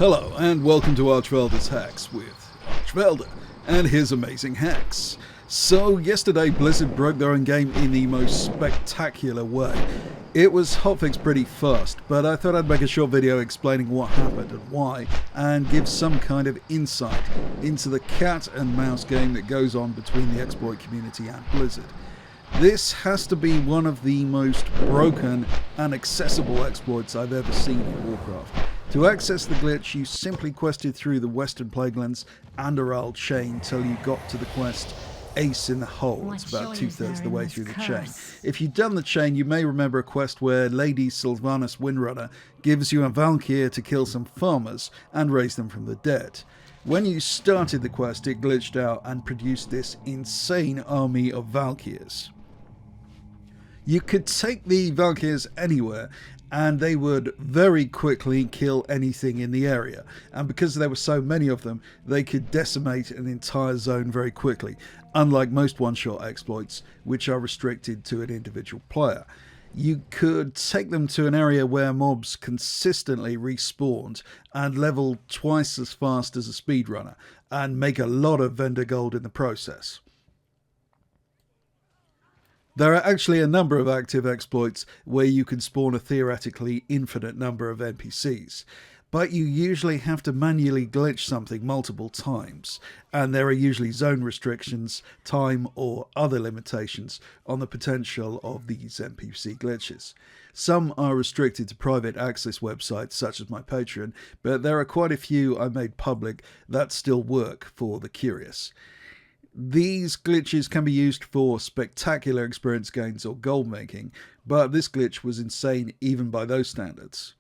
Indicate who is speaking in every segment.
Speaker 1: Hello and welcome to Archvelder's Hacks with Archvelder and his amazing hacks. So yesterday Blizzard broke their own game in the most spectacular way. It was hotfixed pretty fast, but I thought I'd make a short video explaining what happened and why, and give some kind of insight into the cat and mouse game that goes on between the exploit community and Blizzard. This has to be one of the most broken and accessible exploits I've ever seen in Warcraft. To access the glitch, you simply quested through the Western Plaguelands and Aral chain till you got to the quest Ace in the Hole. It's about 2/3 of the way through the chain. If you've done the chain, you may remember a quest where Lady Sylvanas Windrunner gives you a Valkyr to kill some farmers and raise them from the dead. When you started the quest, it glitched out and produced this insane army of Valkyrs. You could take the Valkyrs anywhere and they would very quickly kill anything in the area, and because there were so many of them, they could decimate an entire zone very quickly, unlike most one-shot exploits which are restricted to an individual player. You could take them to an area where mobs consistently respawned and level twice as fast as a speedrunner and make a lot of vendor gold in the process. There are actually a number of active exploits where you can spawn a theoretically infinite number of NPCs, but you usually have to manually glitch something multiple times, and there are usually zone restrictions, time or other limitations on the potential of these NPC glitches. Some are restricted to private access websites such as my Patreon, but there are quite a few I made public that still work for the curious. These glitches can be used for spectacular experience gains or gold making, but this glitch was insane even by those standards.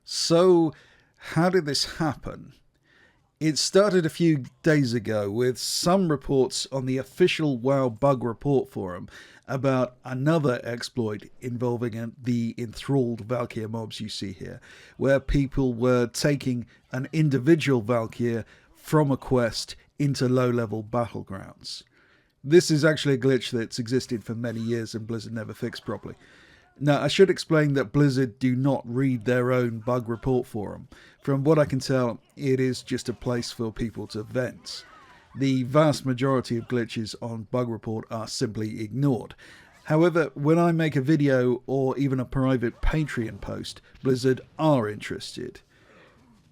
Speaker 1: So, how did this happen? It started a few days ago with some reports on the official WoW bug report forum about another exploit involving the enthralled Valkyr mobs you see here, where people were taking an individual Valkyr from a quest into low-level battlegrounds. This is actually a glitch that's existed for many years and Blizzard never fixed properly. Now, I should explain that Blizzard do not read their own bug report forum. From what I can tell, it is just a place for people to vent. The vast majority of glitches on bug report are simply ignored. However, when I make a video or even a private Patreon post, Blizzard are interested.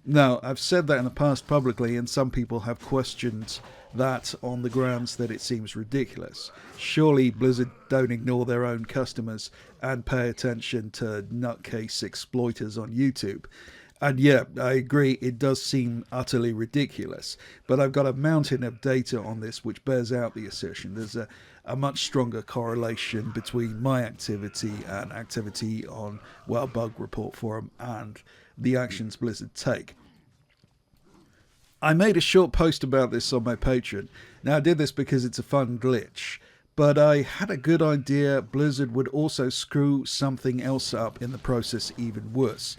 Speaker 1: Now, I've said that in the past publicly, and some people have questioned that on the grounds that it seems ridiculous. Surely Blizzard don't ignore their own customers and pay attention to nutcase exploiters on YouTube. And yeah, I agree, it does seem utterly ridiculous, but I've got a mountain of data on this which bears out the assertion. There's a much stronger correlation between my activity and activity on WoW Bug Report Forum and the actions Blizzard take. I made a short post about this on my Patreon. Now, I did this because it's a fun glitch, but I had a good idea Blizzard would also screw something else up in the process even worse.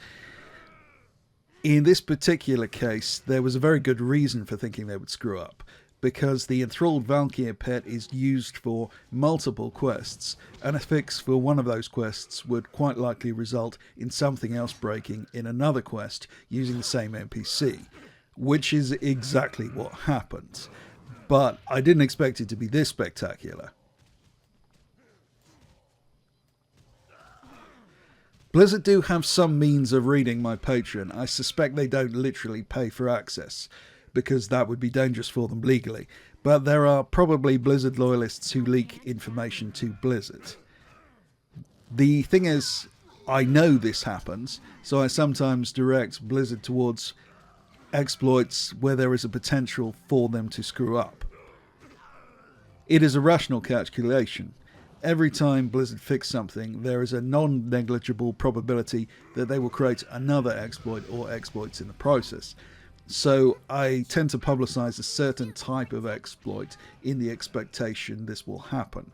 Speaker 1: In this particular case, there was a very good reason for thinking they would screw up, because the enthralled Valkyr pet is used for multiple quests, and a fix for one of those quests would quite likely result in something else breaking in another quest using the same NPC, which is exactly what happened. But I didn't expect it to be this spectacular. Blizzard do have some means of reading my Patreon. I suspect they don't literally pay for access, because that would be dangerous for them legally. But there are probably Blizzard loyalists who leak information to Blizzard. The thing is, I know this happens, so I sometimes direct Blizzard towards exploits where there is a potential for them to screw up. It is a rational calculation. Every time Blizzard fix something, there is a non-negligible probability that they will create another exploit or exploits in the process. So I tend to publicize a certain type of exploit in the expectation this will happen.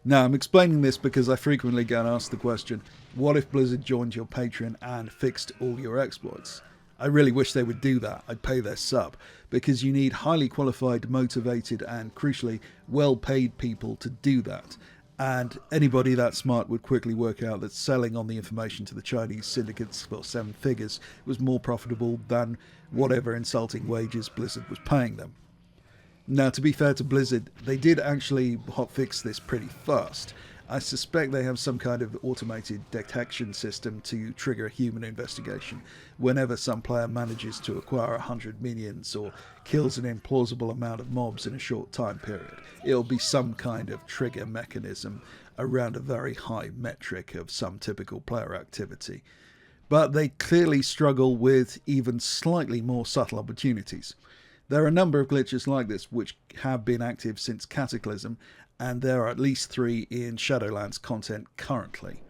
Speaker 1: Now, I'm explaining this because I frequently get asked the question, what if Blizzard joined your Patreon and fixed all your exploits? I really wish they would do that. I'd pay their sub, because you need highly qualified, motivated and crucially well-paid people to do that. And anybody that smart would quickly work out that selling on the information to the Chinese syndicates for 7 figures was more profitable than whatever insulting wages Blizzard was paying them. Now, to be fair to Blizzard, they did actually hotfix this pretty fast. I suspect they have some kind of automated detection system to trigger a human investigation whenever some player manages to acquire 100 minions or kills an implausible amount of mobs in a short time period. It'll be some kind of trigger mechanism around a very high metric of some typical player activity. But they clearly struggle with even slightly more subtle opportunities. There are a number of glitches like this which have been active since Cataclysm, and there are at least 3 in Shadowlands content currently.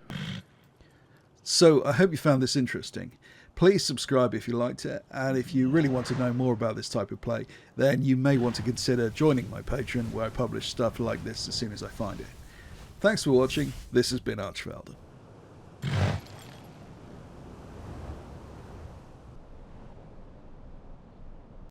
Speaker 1: So I hope you found this interesting. Please subscribe if you liked it, and if you really want to know more about this type of play, then you may want to consider joining my Patreon, where I publish stuff like this as soon as I find it. Thanks for watching. This has been Archvelder.